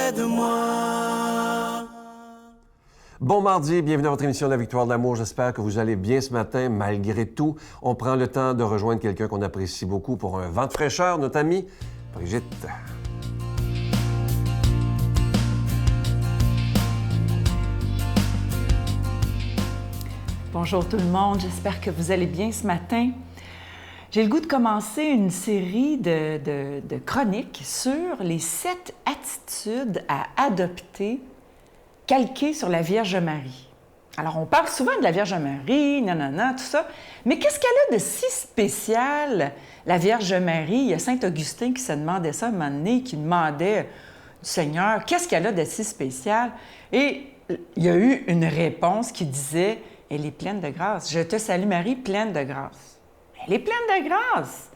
près de moi. Bon mardi, bienvenue à votre émission de la Victoire de l'amour. J'espère que vous allez bien ce matin. Malgré tout, on prend le temps de rejoindre quelqu'un qu'on apprécie beaucoup pour un vent de fraîcheur, notre amie Brigitte. Bonjour tout le monde, j'espère que vous allez bien ce matin. J'ai le goût de commencer une série de chroniques sur les 7 attitudes à adopter calquées sur la Vierge Marie. Alors, on parle souvent de la Vierge Marie, nanana, tout ça, mais qu'est-ce qu'elle a de si spécial, la Vierge Marie? Il y a Saint Augustin qui se demandait ça un moment donné, qui demandait du Seigneur, qu'est-ce qu'elle a de si spécial? Et il y a eu une réponse qui disait, elle est pleine de grâce. Je te salue Marie, pleine de grâce. Elle est pleine de grâce.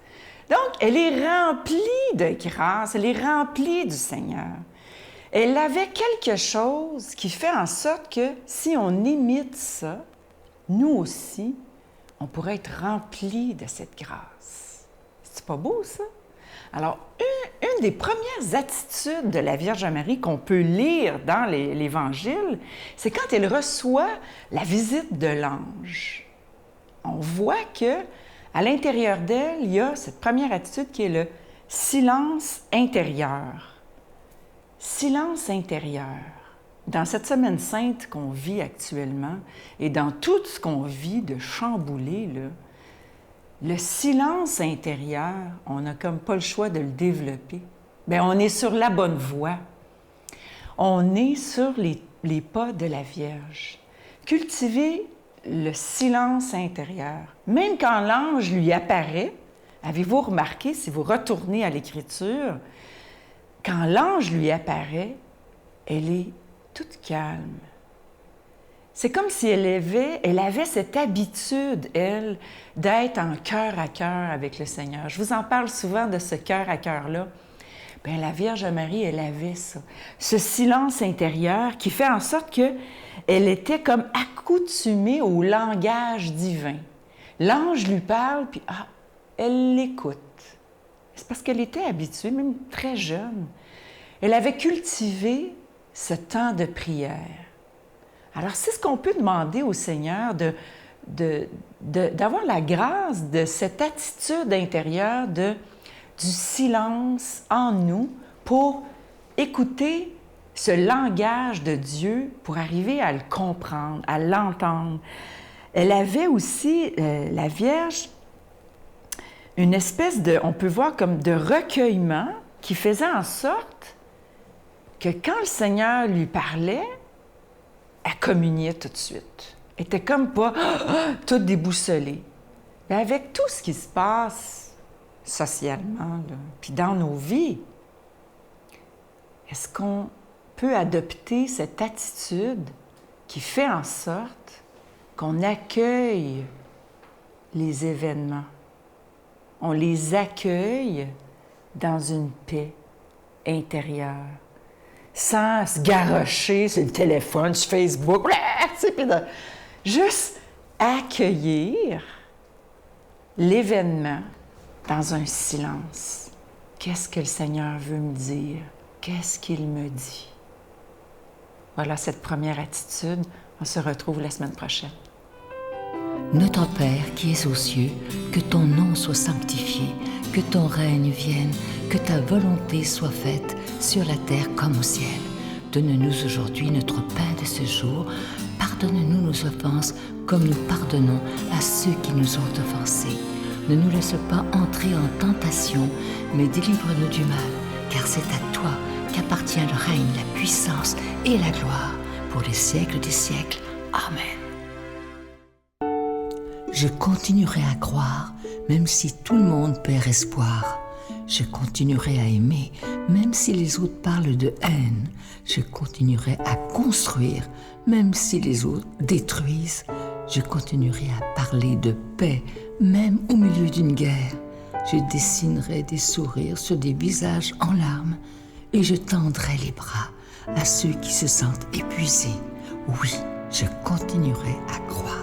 Donc, elle est remplie de grâce, elle est remplie du Seigneur. Elle avait quelque chose qui fait en sorte que si on imite ça, nous aussi, on pourrait être remplis de cette grâce. C'est pas beau, ça? Alors, une des premières attitudes de la Vierge Marie qu'on peut lire dans l'Évangile, c'est quand elle reçoit la visite de l'ange. On voit que à l'intérieur d'elle, il y a cette première attitude qui est le silence intérieur. Silence intérieur. Dans cette semaine sainte qu'on vit actuellement et dans tout ce qu'on vit de chamboulé, là, le silence intérieur, on n'a comme pas le choix de le développer. Bien, on est sur la bonne voie. On est sur les pas de la Vierge. Cultiver le silence intérieur. Même quand l'ange lui apparaît, avez-vous remarqué, si vous retournez à l'Écriture, quand l'ange lui apparaît, elle est toute calme. C'est comme si elle avait cette habitude, elle, d'être en cœur à cœur avec le Seigneur. Je vous en parle souvent de ce cœur à cœur-là. Bien, la Vierge Marie, elle avait ça. Ce silence intérieur qui fait en sorte qu'elle était comme accoutumée au langage divin. L'ange lui parle, puis elle l'écoute. C'est parce qu'elle était habituée, même très jeune. Elle avait cultivé ce temps de prière. Alors, c'est ce qu'on peut demander au Seigneur, d'avoir la grâce de cette attitude intérieure du silence en nous pour écouter ce langage de Dieu, pour arriver à le comprendre, à l'entendre. Elle avait aussi, la Vierge, une espèce on peut voir comme de recueillement qui faisait en sorte que quand le Seigneur lui parlait, elle communiait tout de suite. Elle était comme pas toute déboussolée. Mais avec tout ce qui se passe socialement, là, puis dans nos vies, est-ce qu'on peut adopter cette attitude qui fait en sorte qu'on accueille les événements? On les accueille dans une paix intérieure, sans se garrocher sur le téléphone, sur Facebook, juste accueillir l'événement dans un silence. Qu'est-ce que le Seigneur veut me dire? Qu'est-ce qu'il me dit? Voilà cette première attitude. On se retrouve la semaine prochaine. Notre Père qui es aux cieux, que ton nom soit sanctifié, que ton règne vienne, que ta volonté soit faite sur la terre comme au ciel. Donne-nous aujourd'hui notre pain de ce jour. Pardonne-nous nos offenses comme nous pardonnons à ceux qui nous ont offensés. Ne nous laisse pas entrer en tentation, mais délivre-nous du mal, car c'est à toi qu'appartient le règne, la puissance et la gloire pour les siècles des siècles. Amen. Je continuerai à croire, même si tout le monde perd espoir. Je continuerai à aimer, même si les autres parlent de haine. Je continuerai à construire, même si les autres détruisent. Je continuerai à parler de paix, même au milieu d'une guerre. Je dessinerai des sourires sur des visages en larmes et je tendrai les bras à ceux qui se sentent épuisés. Oui, je continuerai à croire.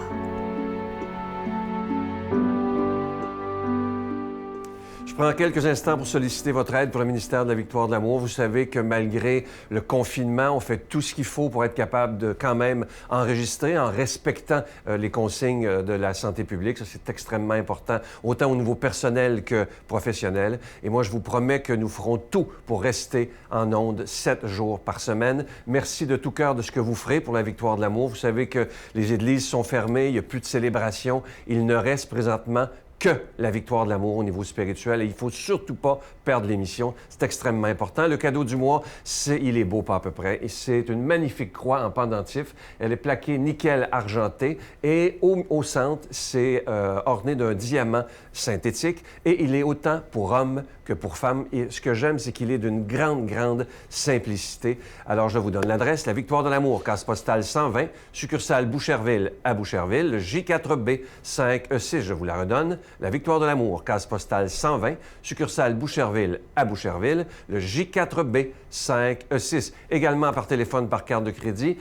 prends quelques instants pour solliciter votre aide pour le ministère de la Victoire de l'Amour. Vous savez que malgré le confinement, on fait tout ce qu'il faut pour être capable de quand même enregistrer en respectant les consignes de la santé publique. Ça, c'est extrêmement important, autant au niveau personnel que professionnel. Et moi, je vous promets que nous ferons tout pour rester en ondes 7 jours par semaine. Merci de tout cœur de ce que vous ferez pour la Victoire de l'Amour. Vous savez que les églises sont fermées, il n'y a plus de célébration. Il ne reste présentement que la Victoire de l'Amour au niveau spirituel. Et il ne faut surtout pas perdre l'émission. C'est extrêmement important. Le cadeau du mois, il est beau pas à peu près. Et c'est une magnifique croix en pendentif. Elle est plaquée nickel argenté. Et au centre, c'est orné d'un diamant synthétique. Et il est autant pour hommes que pour femmes. Et ce que j'aime, c'est qu'il est d'une grande, grande simplicité. Alors, je vous donne l'adresse. La Victoire de l'Amour, case postale 120, succursale Boucherville à Boucherville, le J4B 5E6. Je vous la redonne. La Victoire de l'Amour, case postale 120, succursale Boucherville à Boucherville, le J4B 5E6. Également par téléphone par carte de crédit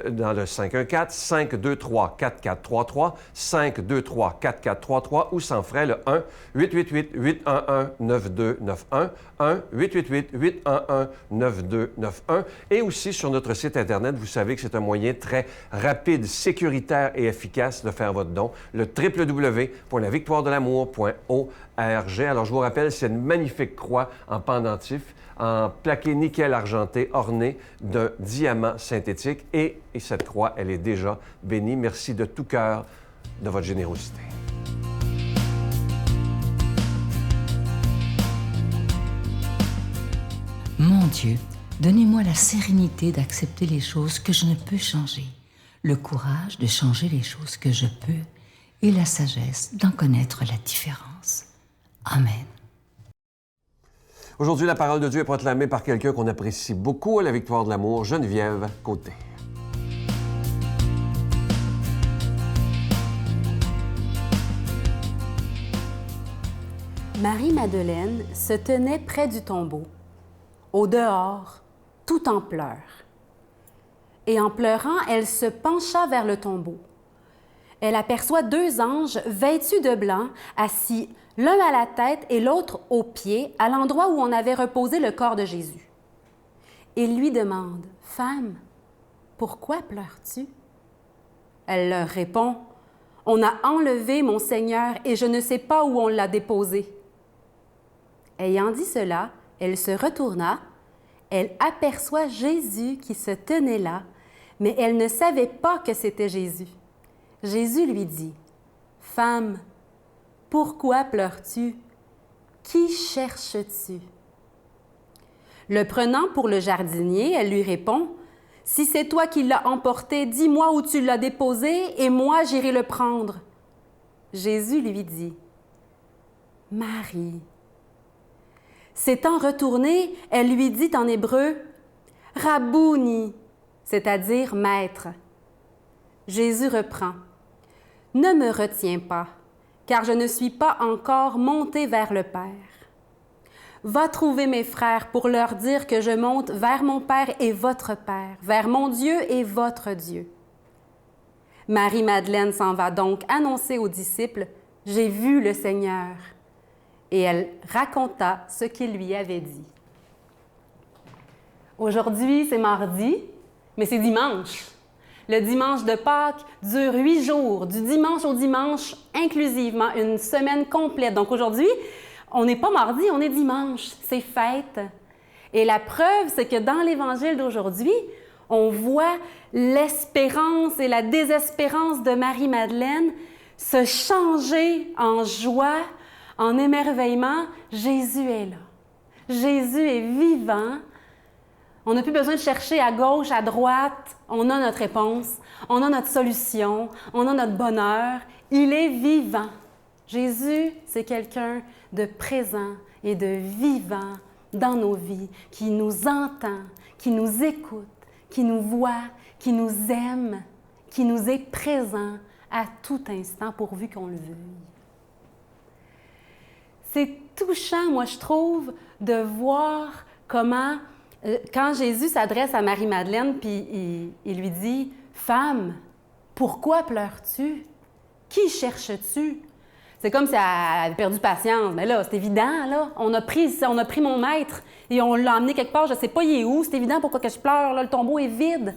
dans le 514-523-4433, 523-4433 ou sans frais le 1-888-811-9291, 1-888-811-9291. Et aussi sur notre site Internet, vous savez que c'est un moyen très rapide, sécuritaire et efficace de faire votre don, le www.lavictoiredelamour.org. Alors, je vous rappelle, c'est une magnifique croix en pendentif, en plaqué nickel argenté, ornée d'un diamant synthétique. Et cette croix, elle est déjà bénie. Merci de tout cœur de votre générosité. Mon Dieu, donnez-moi la sérénité d'accepter les choses que je ne peux changer, le courage de changer les choses que je peux et la sagesse d'en connaître la différence. Amen. Aujourd'hui, la parole de Dieu est proclamée par quelqu'un qu'on apprécie beaucoup à la Victoire de l'Amour, Geneviève Côté. Marie-Madeleine se tenait près du tombeau, au dehors, tout en pleurs. Et en pleurant, elle se pencha vers le tombeau. Elle aperçoit 2 anges vêtus de blanc, assis l'un à la tête et l'autre aux pieds, à l'endroit où on avait reposé le corps de Jésus. Ils lui demandent, « Femme, pourquoi pleures-tu? » Elle leur répond, « On a enlevé mon Seigneur et je ne sais pas où on l'a déposé. » Ayant dit cela, elle se retourna, elle aperçoit Jésus qui se tenait là, mais elle ne savait pas que c'était Jésus. Jésus lui dit, « Femme, pourquoi pleures-tu? Qui cherches-tu? » Le prenant pour le jardinier, elle lui répond, « Si c'est toi qui l'as emporté, dis-moi où tu l'as déposé et moi j'irai le prendre. » Jésus lui dit, « Marie. » S'étant retournée, elle lui dit en hébreu, « Rabouni », c'est-à-dire « Maître ». Jésus reprend, « Ne me retiens pas, car je ne suis pas encore monté vers le Père. Va trouver mes frères pour leur dire que je monte vers mon Père et votre Père, vers mon Dieu et votre Dieu. » Marie-Madeleine s'en va donc annoncer aux disciples, « J'ai vu le Seigneur. » Et elle raconta ce qu'il lui avait dit. Aujourd'hui, c'est mardi, mais c'est dimanche. Le dimanche de Pâques dure 8 jours, du dimanche au dimanche, inclusivement, une semaine complète. Donc aujourd'hui, on n'est pas mardi, on est dimanche, c'est fête. Et la preuve, c'est que dans l'Évangile d'aujourd'hui, on voit l'espérance et la désespérance de Marie-Madeleine se changer en joie, en émerveillement. Jésus est là. Jésus est vivant. On n'a plus besoin de chercher à gauche, à droite. On a notre réponse, on a notre solution, on a notre bonheur. Il est vivant. Jésus, c'est quelqu'un de présent et de vivant dans nos vies, qui nous entend, qui nous écoute, qui nous voit, qui nous aime, qui nous est présent à tout instant pourvu qu'on le veuille. C'est touchant, moi, je trouve, de voir comment, quand Jésus s'adresse à Marie-Madeleine, puis il lui dit « Femme, pourquoi pleures-tu? Qui cherches-tu? » C'est comme si elle avait perdu patience. Mais là, c'est évident, là. On a pris mon maître et on l'a emmené quelque part, je sais pas il est où. C'est évident pourquoi que je pleure, là. Le tombeau est vide.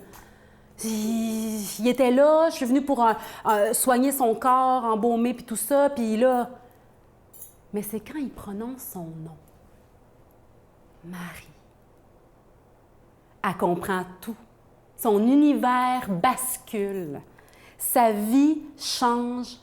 Il était là, je suis venue pour soigner son corps, embaumer, puis tout ça, puis là... Mais c'est quand il prononce son nom. Marie. Elle comprend tout. Son univers bascule. Sa vie change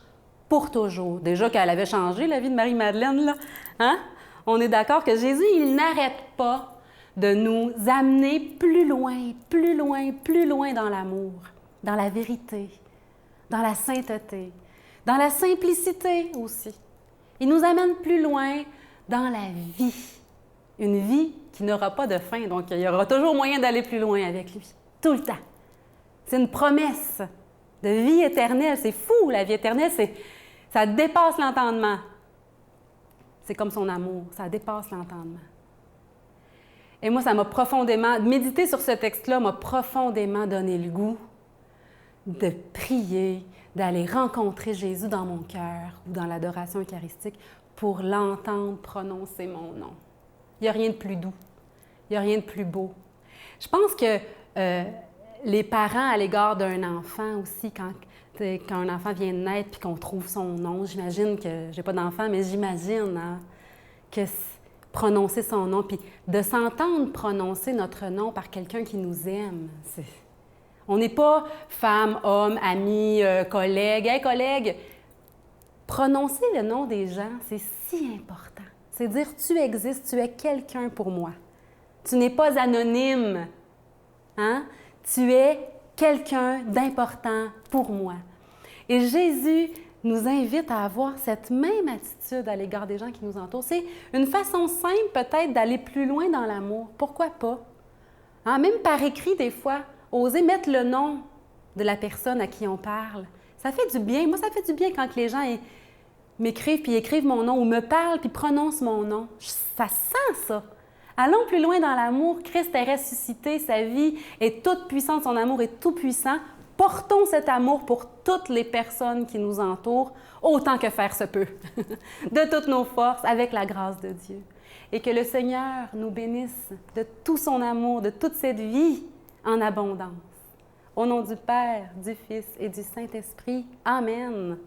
pour toujours. Déjà qu'elle avait changé, la vie de Marie-Madeleine, là. Hein? On est d'accord que Jésus, il n'arrête pas de nous amener plus loin, plus loin, plus loin dans l'amour, dans la vérité, dans la sainteté, dans la simplicité aussi. Il nous amène plus loin dans la vie. Une vie qui n'aura pas de fin, donc il y aura toujours moyen d'aller plus loin avec lui, tout le temps. C'est une promesse de vie éternelle. C'est fou, la vie éternelle, ça dépasse l'entendement. C'est comme son amour, ça dépasse l'entendement. Et moi, ça m'a profondément... Méditer sur ce texte-là m'a profondément donné le goût de prier, d'aller rencontrer Jésus dans mon cœur ou dans l'adoration eucharistique pour l'entendre prononcer mon nom. Il n'y a rien de plus doux, il n'y a rien de plus beau. Je pense que les parents à l'égard d'un enfant aussi, quand un enfant vient de naître puis qu'on trouve son nom, j'imagine que, j'ai pas d'enfant, mais j'imagine hein, que prononcer son nom, puis de s'entendre prononcer notre nom par quelqu'un qui nous aime, on n'est pas femme, homme, ami, collègue. Hey, collègue! Prononcer le nom des gens, c'est si important. C'est dire « tu existes, tu es quelqu'un pour moi ». Tu n'es pas anonyme. Hein? Tu es quelqu'un d'important pour moi. Et Jésus nous invite à avoir cette même attitude à l'égard des gens qui nous entourent. C'est une façon simple peut-être d'aller plus loin dans l'amour. Pourquoi pas? Hein? Même par écrit des fois, oser mettre le nom de la personne à qui on parle. Ça fait du bien. Moi, ça fait du bien quand les gens m'écrivent puis écrivent mon nom ou me parlent puis prononcent mon nom. Ça sent ça. Allons plus loin dans l'amour. Christ est ressuscité, sa vie est toute puissante, son amour est tout puissant. Portons cet amour pour toutes les personnes qui nous entourent, autant que faire se peut, de toutes nos forces, avec la grâce de Dieu. Et que le Seigneur nous bénisse de tout son amour, de toute cette vie en abondance. Au nom du Père, du Fils et du Saint-Esprit. Amen.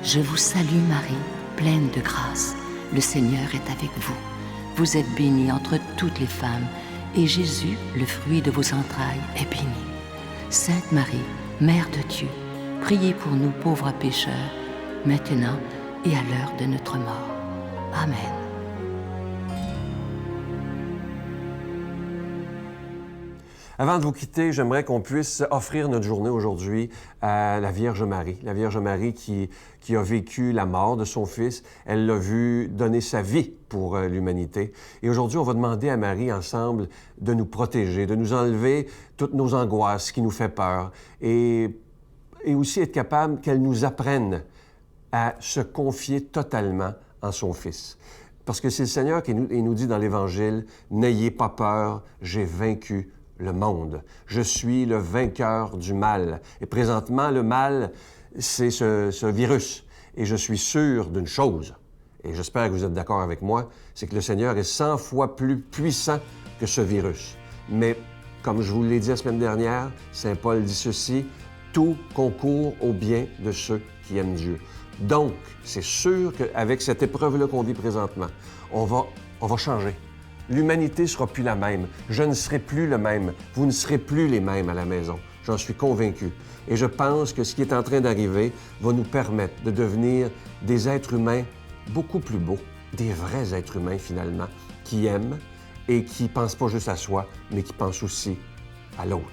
Je vous salue Marie, pleine de grâce. Le Seigneur est avec vous. Vous êtes bénie entre toutes les femmes, et Jésus, le fruit de vos entrailles, est béni. Sainte Marie, Mère de Dieu, priez pour nous pauvres pécheurs, maintenant et à l'heure de notre mort. Amen. Avant de vous quitter, j'aimerais qu'on puisse offrir notre journée aujourd'hui à la Vierge Marie. La Vierge Marie qui a vécu la mort de son Fils. Elle l'a vu donner sa vie pour l'humanité. Et aujourd'hui, on va demander à Marie, ensemble, de nous protéger, de nous enlever toutes nos angoisses qui nous fait peur et aussi être capable qu'elle nous apprenne à se confier totalement en son Fils. Parce que c'est le Seigneur qui nous dit dans l'Évangile, « N'ayez pas peur, j'ai vaincu le monde. Je suis le vainqueur du mal. » Et présentement, le mal, c'est ce virus. Et je suis sûr d'une chose, et j'espère que vous êtes d'accord avec moi, c'est que le Seigneur est 100 fois plus puissant que ce virus. Mais, comme je vous l'ai dit la semaine dernière, Saint Paul dit ceci, « Tout concourt au bien de ceux qui aiment Dieu. » Donc, c'est sûr qu'avec cette épreuve-là qu'on vit présentement, on va changer. L'humanité ne sera plus la même. Je ne serai plus le même. Vous ne serez plus les mêmes à la maison. J'en suis convaincu. Et je pense que ce qui est en train d'arriver va nous permettre de devenir des êtres humains beaucoup plus beaux, des vrais êtres humains finalement, qui aiment et qui ne pensent pas juste à soi, mais qui pensent aussi à l'autre.